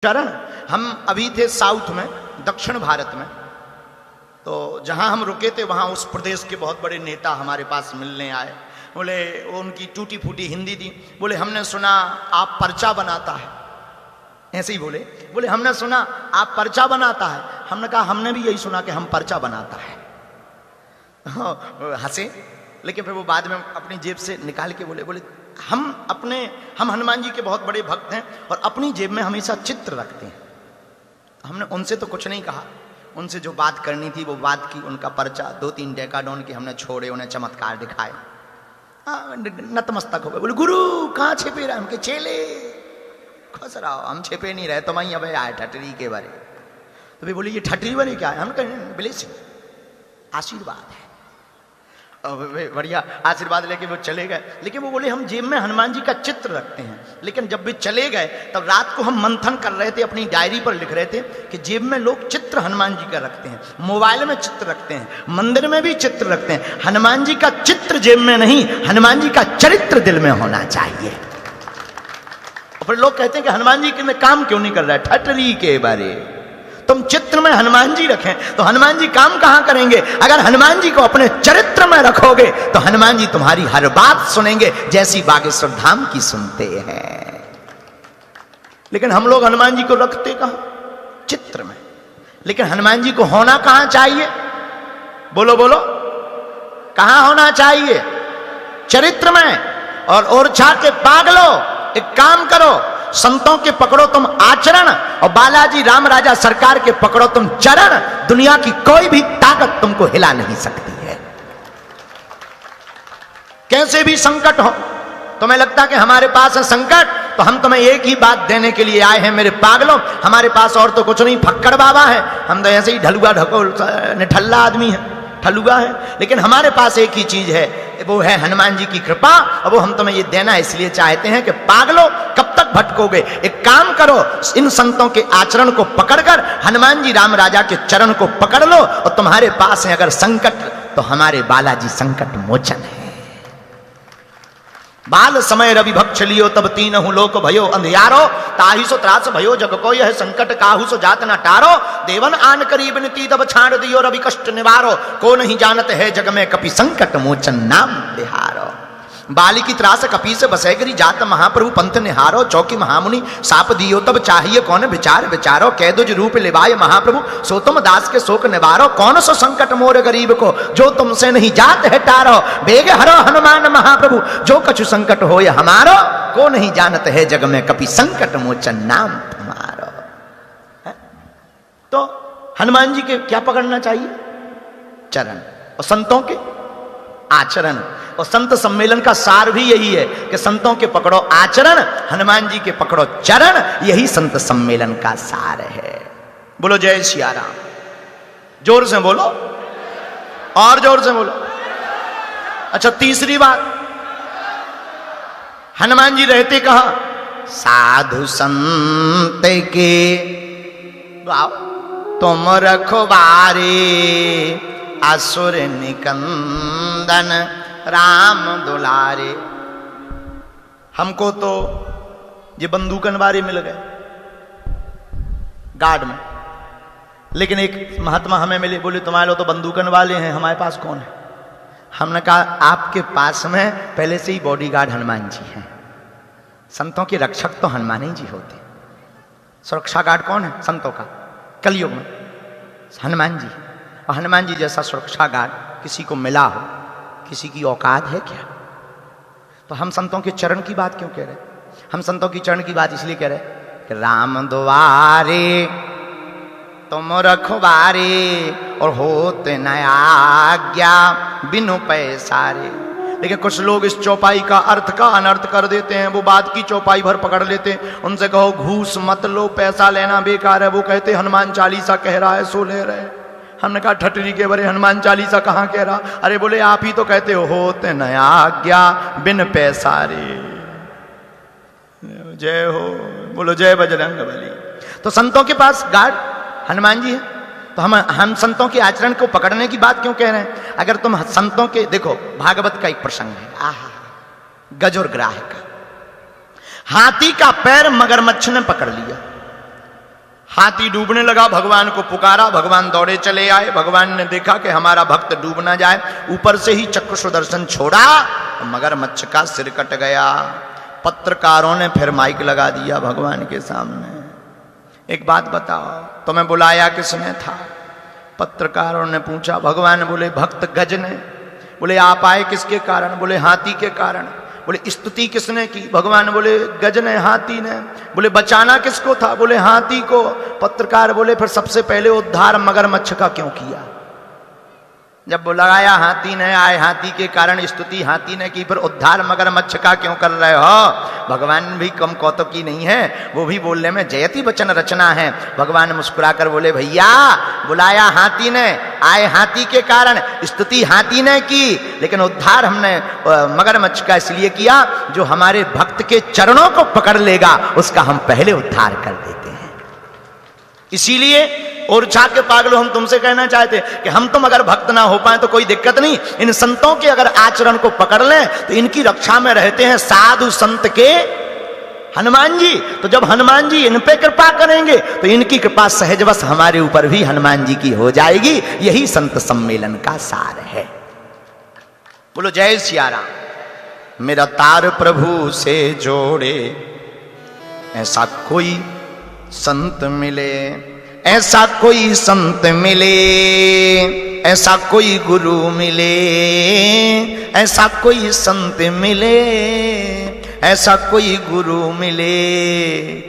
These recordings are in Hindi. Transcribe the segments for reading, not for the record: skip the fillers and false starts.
चरण। हम अभी थे साउथ में, दक्षिण भारत में, तो जहां हम रुके थे वहां उस प्रदेश के बहुत बड़े नेता हमारे पास मिलने आए। बोले वो उनकी टूटी फूटी हिंदी थी। बोले हमने सुना आप पर्चा बनाता है, ऐसे ही बोले। बोले हमने सुना आप पर्चा बनाता है। हमने कहा हमने भी यही सुना कि हम पर्चा बनाता है। हंसे, लेकिन फिर वो बाद में अपनी जेब से निकाल के बोले हम हनुमान जी के बहुत बड़े भक्त हैं और अपनी जेब में हमेशा चित्र रखते हैं। हमने उनसे तो कुछ नहीं कहा, उनसे जो बात करनी थी वो बात की। उनका पर्चा 2-3 डेकाडोन के हमने छोड़े, उन्हें चमत्कार दिखाए, नतमस्तक हो गए। बोले गुरु कहाँ छिपे रहे? हमके चेले खुश रहो, हम छिपे नहीं रहे, तुम ही अब आए ठटरी के बारे। तो भी बोले ये ठटरी वाले क्या है? हम कहें ब्लेसिंग, आशीर्वाद है। बढ़िया आशीर्वाद लेके वो चले गए। लेकिन वो बोले हम जेब में हनुमान जी का चित्र रखते हैं। लेकिन जब भी चले गए तब रात को हम मंथन कर रहे थे, अपनी डायरी पर लिख रहे थे कि जेब में लोग चित्र हनुमान जी का रखते हैं, मोबाइल में चित्र रखते हैं, मंदिर में भी चित्र रखते हैं। हनुमान जी का चित्र जेब में नहीं, हनुमान जी का चरित्र दिल में होना चाहिए। और फिर लोग कहते हैं कि हनुमान जी के काम क्यों नहीं कर रहा है? ठटरी के बारे। तुम चित्र में हनुमान जी रखें तो हनुमान जी काम कहां करेंगे? अगर हनुमान जी को अपने चरित्र में रखोगे तो हनुमान जी तुम्हारी हर बात सुनेंगे, जैसी बागेश्वर धाम की सुनते हैं। लेकिन हम लोग हनुमान जी को रखते कहां? चित्र में। लेकिन हनुमान जी को होना कहां चाहिए? बोलो बोलो, कहां होना चाहिए? चरित्र में। और ओरछा के पागलो, एक काम करो, संतों के पकड़ो तुम आचरण और बालाजी राम राजा सरकार के पकड़ो तुम चरण। दुनिया की कोई भी ताकत तुमको हिला नहीं सकती है। कैसे भी संकट हो, तुम्हें लगता कि हमारे पास है संकट, तो हम तुम्हें एक ही बात देने के लिए आए हैं मेरे पागलों। हमारे पास और तो कुछ नहीं, फक्कड़ बाबा है, हम तो ऐसे ही ढलुआ ढकोल निठल्ला आदमी है, ठलुआ है। लेकिन हमारे पास एक ही चीज है, वो है हनुमान जी की कृपा। और वो हम तुम्हें ये देना इसलिए चाहते हैं कि पागलो कब तक भटकोगे? एक काम करो, इन संतों के आचरण को पकड़कर हनुमान जी राम राजा के चरण को पकड़ लो। और तुम्हारे पास है अगर संकट, तो हमारे बालाजी संकट मोचन है। बाल समय रवि भक्ष लियो तब तीनहु लोक भयो अंधियारो। ताहि सो त्रास भयो जग को यह संकट काहू सो जात न टारो। देवन आन करीब नीति तब छाड़ दियो रवि कष्ट निवारो। को नहीं जानत है जग में कपि संकट मोचन नाम बिहारो। बाली की त्रास कपी से बसैगरी जात महाप्रभु पंथ निहारो। चौकी महामुनि साप दियो तब चाहिए कौन विचार विचारो। कैदुज रूप लिवाय महाप्रभु सो तुम दास के शोक निवारो। कौन सो संकट मोर गरीब को जो तुमसे नहीं जात है टारो। बेग हरो हनुमान महाप्रभु जो कछु संकट हो या हमारो। को नहीं जानत है जग में कपि संकट मोचन नाम तुम्हारो। तो हनुमान जी के क्या पकड़ना चाहिए? चरण। और संतों के आचरण। और संत सम्मेलन का सार भी यही है कि संतों के पकड़ो आचरण, हनुमान जी के पकड़ो चरण। यही संत सम्मेलन का सार है। बोलो जय सिया राम। जोर से बोलो, और जोर से बोलो। अच्छा, तीसरी बात, हनुमान जी रहते कहां? साधु संत के गाओ तुम रखवारे। असुर निकंदन राम दुलारे। हमको तो ये बंदूकन वाले मिल गए गार्ड में, लेकिन एक महात्मा हमें मिले, बोले तुम्हारे लोग तो बंदूकन वाले हैं, हमारे पास कौन है? हमने कहा आपके पास में पहले से ही बॉडीगार्ड हनुमान जी हैं। संतों के रक्षक तो हनुमान ही जी होते। सुरक्षा गार्ड कौन है संतों का? कलयुग में हनुमान जी। और हनुमान जी जैसा सुरक्षा गार्ड किसी को मिला हो, किसी की औकात है क्या? तो हम संतों के चरण की बात क्यों कह रहे? हम संतों की चरण की बात इसलिए कह रहे कि राम द्वारे तुम रखवारे और होते न आज्ञा बिनु पैसारे। लेकिन कुछ लोग इस चौपाई का अर्थ का अनर्थ कर देते हैं। वो बात की चौपाई भर पकड़ लेते हैं। उनसे कहो घूस मत लो, पैसा लेना बेकार है, वो कहते हनुमान चालीसा कह रहा है सो ले रहे। हमने कहा ठटरी के बरे हनुमान चालीसा कहां कह रहा? अरे बोले आप ही तो कहते हो होते न आज्ञा बिन पैसारे। जय हो, बोलो जय बजरंग बली। तो संतों के पास गार्ड हनुमान जी है। तो हम संतों के आचरण को पकड़ने की बात क्यों कह रहे हैं? अगर तुम संतों के देखो, भागवत का एक प्रसंग है, आहा, गज और ग्राह का। हाथी का पैर मगरमच्छ ने पकड़ लिया, हाथी डूबने लगा, भगवान को पुकारा, भगवान दौड़े चले आए। भगवान ने देखा कि हमारा भक्त डूब ना जाए, ऊपर से ही चक्र सुदर्शन छोड़ा, मगरमच्छ का सिर कट गया। पत्रकारों ने फिर माइक लगा दिया भगवान के सामने, एक बात बताओ, तुम्हें बुलाया किसने था? पत्रकारों ने पूछा। भगवान बोले भक्त गज ने। बोले आप आए किसके कारण? बोले हाथी के कारण। बोले स्तुति किसने की? भगवान बोले गज ने, हाथी ने। बोले बचाना किसको था? बोले हाथी को। पत्रकार बोले फिर सबसे पहले उद्धार मगरमच्छ का क्यों किया? जब बुलाया हाथी ने, आए हाथी के कारण, स्तुति हाथी ने की, फिर उद्धार मगरमच्छ का क्यों कर रहे हो? भगवान भी कम कौतुकी नहीं है, वो भी बोलने में जयति वचन रचना है। भगवान मुस्कुराकर बोले भैया बुलाया हाथी ने, आए हाथी के कारण, स्तुति हाथी ने की, लेकिन उद्धार हमने मगरमच्छ का इसलिए किया जो हमारे भक्त के चरणों को पकड़ लेगा उसका हम पहले उद्धार कर देते हैं। इसीलिए ओरछा के पागलों, हम तुमसे कहना चाहते कि हम तुम अगर भक्त ना हो पाए तो कोई दिक्कत नहीं, इन संतों के अगर आचरण को पकड़ लें तो इनकी रक्षा में रहते हैं साधु संत के हनुमान जी। तो जब हनुमान जी इन पे कृपा करेंगे तो इनकी कृपा सहजवश हमारे ऊपर भी हनुमान जी की हो जाएगी। यही संत सम्मेलन का सार है। बोलो जय सिया राम। मेरा तार प्रभु से जोड़े, ऐसा कोई संत मिले, ऐसा कोई संत मिले, ऐसा कोई गुरु मिले, ऐसा कोई संत मिले, ऐसा कोई गुरु मिले।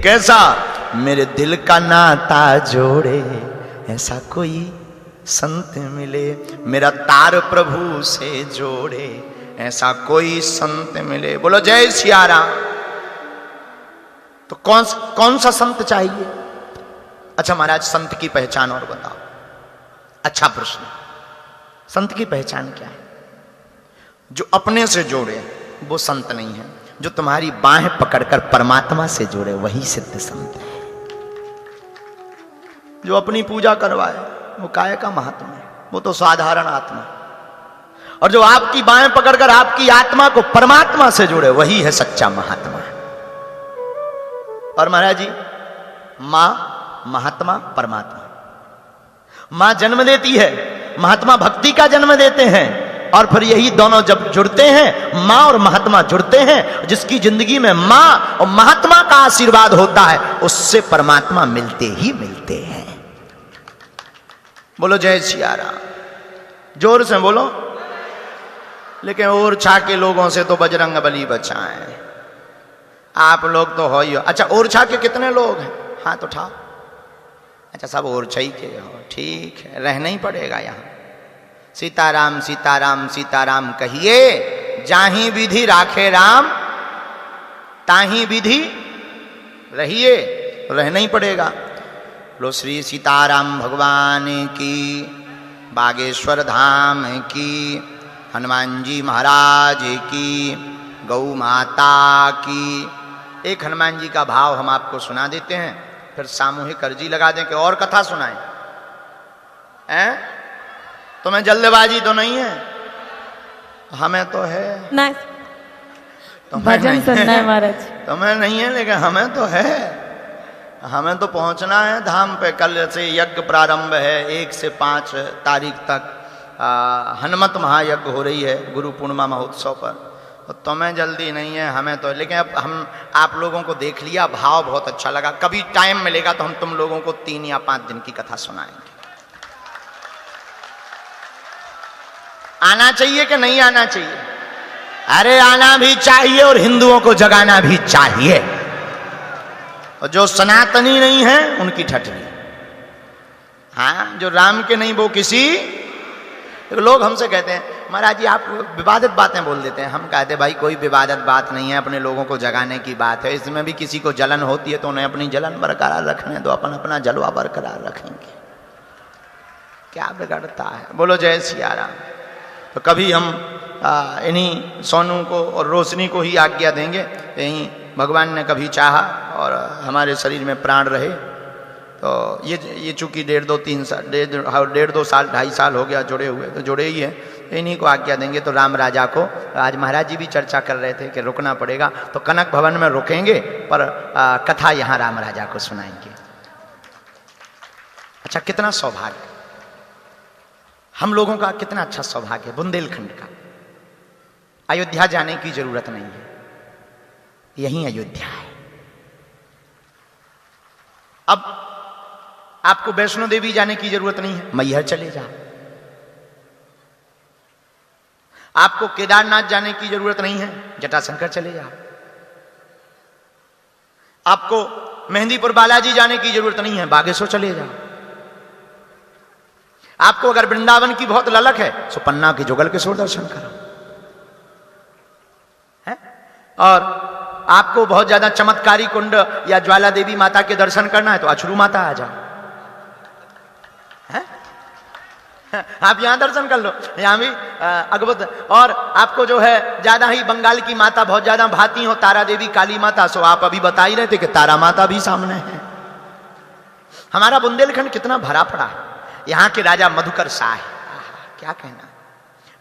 कैसा? मेरे दिल का नाता जोड़े, ऐसा कोई संत मिले। मेरा तार प्रभु से जोड़े, ऐसा कोई संत मिले। बोलो जय सिया राम। तो कौन सा संत चाहिए? अच्छा महाराज, संत की पहचान और बताओ। अच्छा प्रश्न। संत की पहचान क्या है? जो अपने से जोड़े वो संत नहीं है, जो तुम्हारी बाहें पकड़कर परमात्मा से जोड़े वही सिद्ध संत है। जो अपनी पूजा करवाए वो काय का महात्मा है, वो तो साधारण आत्मा। और जो आपकी बाहें पकड़कर आपकी आत्मा को परमात्मा से जोड़े वही है सच्चा महात्मा। और महाराज जी, मां महात्मा परमात्मा, मां जन्म देती है, महात्मा भक्ति का जन्म देते हैं, और फिर यही दोनों जब जुड़ते हैं, मां और महात्मा जुड़ते हैं, जिसकी जिंदगी में मां और महात्मा का आशीर्वाद होता है उससे परमात्मा मिलते ही मिलते हैं। बोलो जय सिया राम। जोर से बोलो। लेकिन ओरछा के लोगों से तो बजरंग बली बचाएं। आप लोग तो हो ही हो। अच्छा, ओरछा के कितने लोग हैं? हाथ उठाओ। अच्छा, सब ओरछा ही के हो, ठीक है, रहना ही पड़ेगा यहाँ। सीताराम सीताराम सीताराम कहिए, जाही विधि राखे राम, ताही विधि रहिए, रहना ही पड़ेगा। लो श्री सीताराम भगवान की, बागेश्वर धाम की, हनुमान जी महाराज की, गौ माता की। एक हनुमान जी का भाव हम आपको सुना देते हैं, फिर सामूहिक अर्जी लगा दें कि और कथा सुनाएं। हैं? तुम्हें जल्दबाजी तो नहीं है? हमें तो है। नहीं, भजन सुनना है महाराज। तुम्हें नहीं है लेकिन हमें तो है। हमें तो पहुंचना है धाम पे। कल से यज्ञ प्रारंभ है, 1 से 5 तारीख तक हनुमत महायज्ञ हो रही है गुरु पूर्णिमा महोत्सव पर। तो तुम्हें जल्दी नहीं है, हमें तो। लेकिन अब हम आप लोगों को देख लिया, भाव बहुत अच्छा लगा। कभी टाइम मिलेगा तो हम तुम लोगों को 3 या 5 दिन की कथा सुनाएंगे। आना चाहिए कि नहीं आना चाहिए? अरे आना भी चाहिए और हिंदुओं को जगाना भी चाहिए। और जो सनातनी नहीं है उनकी ठठरी। हाँ, जो राम के नहीं वो किसी। लोग हमसे कहते हैं महाराज जी आप विवादित बातें बोल देते हैं। हम कहते हैं भाई कोई विवादित बात नहीं है, अपने लोगों को जगाने की बात है। इसमें भी किसी को जलन होती है तो उन्हें अपनी जलन बरकरार रखने दो, अपन अपना जलवा बरकरार रखेंगे, क्या बिगड़ता है। बोलो जय सिया राम। तो कभी हम इन्हीं सोनू को और रोशनी को ही आज्ञा देंगे, यहीं भगवान ने कभी चाहा और हमारे शरीर में प्राण रहे तो ये चूंकि 1.5 साल 2.5 साल हो गया जुड़े हुए, तो जुड़े ही है, इन्हीं को आज्ञा देंगे। तो राम राजा को आज महाराज जी भी चर्चा कर रहे थे कि रुकना पड़ेगा, तो कनक भवन में रुकेंगे पर कथा यहाँ राम राजा को सुनाएंगे। अच्छा, कितना सौभाग्य, हम लोगों का कितना अच्छा सौभाग्य है, बुंदेलखंड का। अयोध्या जाने की जरूरत नहीं है, यही अयोध्या है। अब आपको वैष्णो देवी जाने की जरूरत नहीं है, मैहर चले जाओ। आपको केदारनाथ जाने की जरूरत नहीं है, जटाशंकर चले जाओ। आपको मेहंदीपुर बालाजी जाने की जरूरत नहीं है, बागेश्वर चले जाओ। आपको अगर वृंदावन की बहुत ललक है तो पन्ना के जुगल किशोर दर्शन करो, है? और आपको बहुत ज्यादा चमत्कारी कुंड या ज्वाला देवी माता के दर्शन करना है तो अछरू माता आ जाओ, है? आप यहां दर्शन कर लो, यहां भी अगवत। और आपको जो है ज्यादा ही बंगाल की माता बहुत ज्यादा भाती हो, तारा देवी काली माता, सो आप अभी बता ही रहे थे कि तारा माता भी सामने है। हमारा बुंदेलखंड कितना भरा पड़ा है। यहां के राजा मधुकर साय, क्या कहना।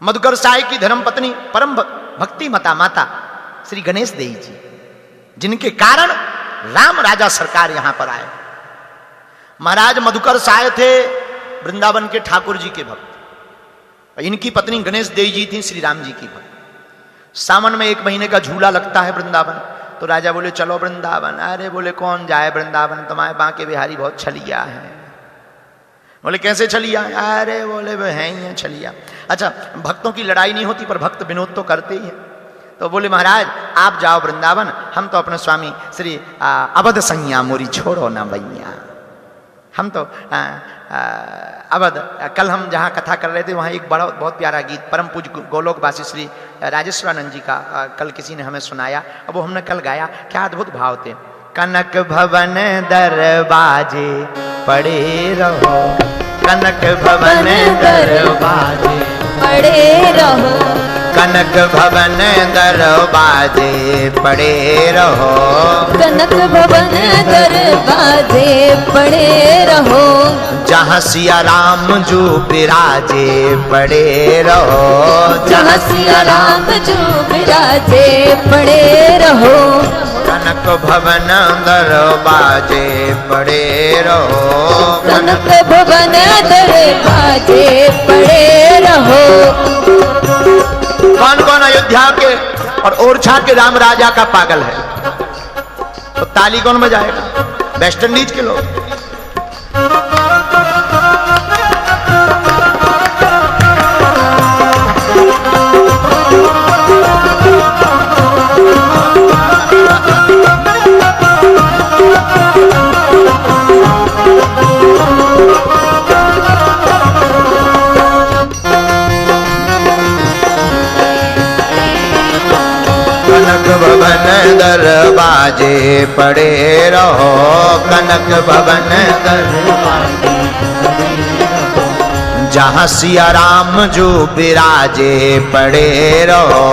मधुकर साय की धर्म पत्नी परम भक्ति मता माता श्री गणेश देवी जी, जिनके कारण राम राजा सरकार यहां पर आए। महाराज मधुकर साय थे वृंदावन के ठाकुर जी के भक्त। इनकी पत्नी गणेश देवी जी थी श्री राम जी की भक्त। सावन में 1 महीने का झूला लगता है वृंदावन, तो राजा बोले चलो वृंदावन। अरे बोले कौन जाए वृंदावन, तुम्हारे बांके बिहारी बहुत छलिया है। बोले कैसे छलिया? अरे बोले वे हैं ही हैं छलिया। अच्छा, भक्तों की लड़ाई नहीं होती पर भक्त विनोद तो करते ही हैं। तो बोले महाराज आप जाओ वृंदावन, हम तो अपने स्वामी श्री अवध सैया मोरी छोड़ो ना भैया। हम तो अवध, कल हम जहाँ कथा कर रहे थे वहाँ एक बड़ा बहुत प्यारा गीत परम पूज गोलोकवासी श्री राजेश्वरानंद जी का कल किसी ने हमें सुनाया, अब वो हमने कल गाया। क्या अद्भुत भाव थे। कनक भवन दरवाजे पड़े रहो, कनक भवन दरवाजे पड़े रहो, कनक भवन दरवाजे पड़े रहो, कनक भवन दरवाजे पड़े रहो। जहाँ सिया राम जो विराजे पड़े रहो, जहाँ सिया राम जो विराजे पड़े रहो। कनक भवन दरवाजे पड़े रहो, कनक भवन दरवाजे पड़े रहो। कौन कौन अयोध्या के और ओरछा के राम राजा का पागल है? तो ताली कौन बजाएगा? वेस्ट इंडीज के लोग। कनक भवन दरवाजे पड़े रहो, कनक भवन दरवाजे जहाँ सिया राम जो विराजे पड़े रहो,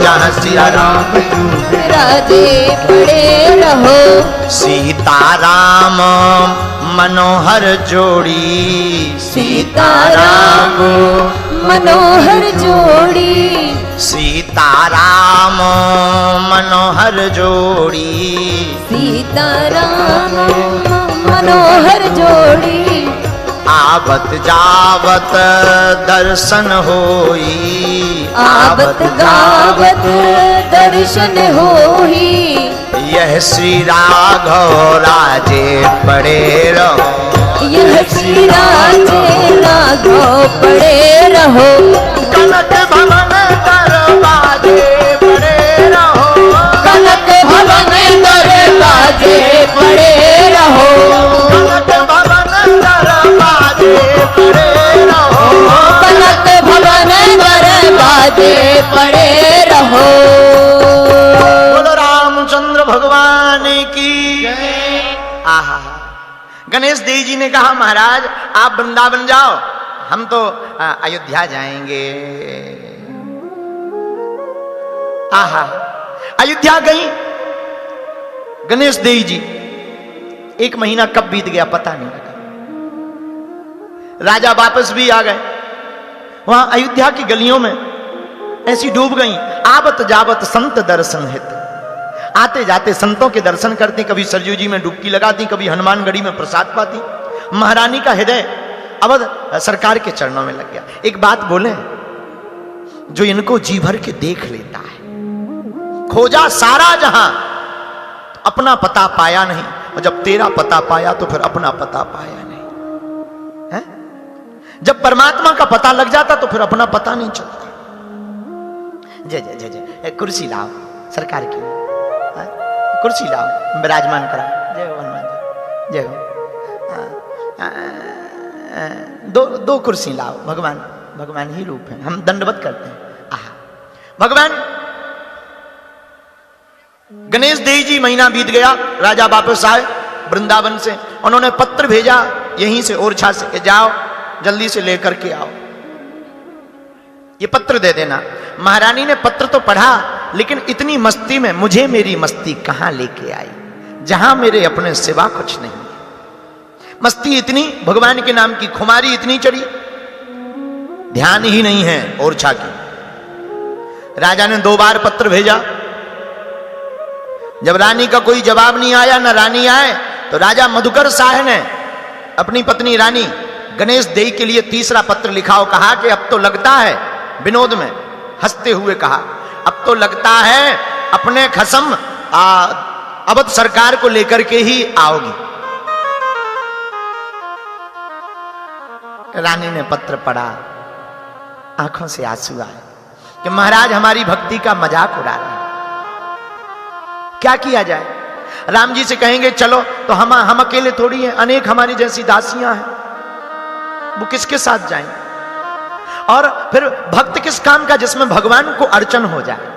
जहाँ सिया राम जो विराजे पड़े रहो। सीता राम मनोहर जोड़ी, सीता राम मनोहर जोड़ी, सीता राम मनोहर जोड़ी, सीता राम मनोहर जोड़ी। आवत जावत दर्शन होई, आवत गावत दर्शन होई। यह श्री राघव राजे पड़े रहो, यह श्री राजे राघव पड़े रहो। कनक भवन दरवाजे पड़े रहो, कनक भवन दरवाजे पड़े रहो, कनक भवन दरवाजे पड़े रहो, कनक भवन दरवाजे पड़े रहो। बोलो रामचंद्र भगवान की। आहा, गणेश देव जी ने कहा महाराज आप वृंदावन जाओ, हम तो अयोध्या जाएंगे। आहा, अयोध्या गई गणेश देव जी। 1 महीना कब बीत गया पता नहीं लगा। राजा वापस भी आ गए। वहां अयोध्या की गलियों में ऐसी डूब गई। आवत जावत संत दर्शन हेतु, आते जाते संतों के दर्शन करती, कभी सरजू जी में डुबकी लगाती, कभी हनुमानगढ़ी में प्रसाद पाती। महारानी का हृदय अवध सरकार के चरणों में लग गया। एक बात बोले, जो इनको जी भर के देख लेता है, खोजा सारा जहां, तो अपना पता पाया नहीं, और जब तेरा पता पाया तो फिर अपना पता पाया नहीं है? जब परमात्मा का पता लग जाता तो फिर अपना पता नहीं चलता। जय जय जय जय, कुर्सी लाओ सरकार की, कुर्सी लाओ, विराजमान कराओ। जय हो हनुमान जी, जय हो। दो कुर्सी लाओ, भगवान, भगवान ही रूप है, हम दंडवत करते हैं। आहा, भगवान गणेश देव जी, महीना बीत गया, राजा वापस आए वृंदावन से, उन्होंने पत्र भेजा यहीं से ओरछा से, जाओ जल्दी से लेकर के आओ, ये पत्र दे देना। महारानी ने पत्र तो पढ़ा, लेकिन इतनी मस्ती में मुझे मेरी मस्ती कहां लेके आई, जहां मेरे अपने सिवा कुछ नहीं है। मस्ती इतनी, भगवान के नाम की खुमारी इतनी चढ़ी, ध्यान ही नहीं है ओरछा की। राजा ने 2 बार पत्र भेजा, जब रानी का कोई जवाब नहीं आया, न रानी आए, तो राजा मधुकर शाह ने अपनी पत्नी रानी गणेश देई के लिए तीसरा पत्र लिखा और कहा कि अब तो लगता है, विनोद में हंसते हुए कहा, अब तो लगता है अपने खसम अवध सरकार को लेकर के ही आओगी। रानी ने पत्र पढ़ा, आंखों से आंसू आए कि महाराज हमारी भक्ति का मजाक उड़ा रहे हैं, क्या किया जाए? राम जी से कहेंगे चलो, तो हम अकेले थोड़ी हैं, अनेक हमारी जैसी दासियां हैं, वो किसके साथ जाएं? और फिर भक्त किस काम का जिसमें भगवान को अर्चन हो जाए?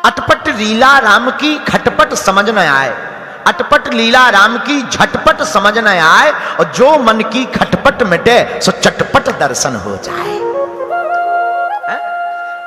अटपट लीला राम की खटपट समझ न आए, अटपट लीला राम की झटपट समझ न आए, और जो मन की खटपट मिटे सो चटपट दर्शन हो जाए। है?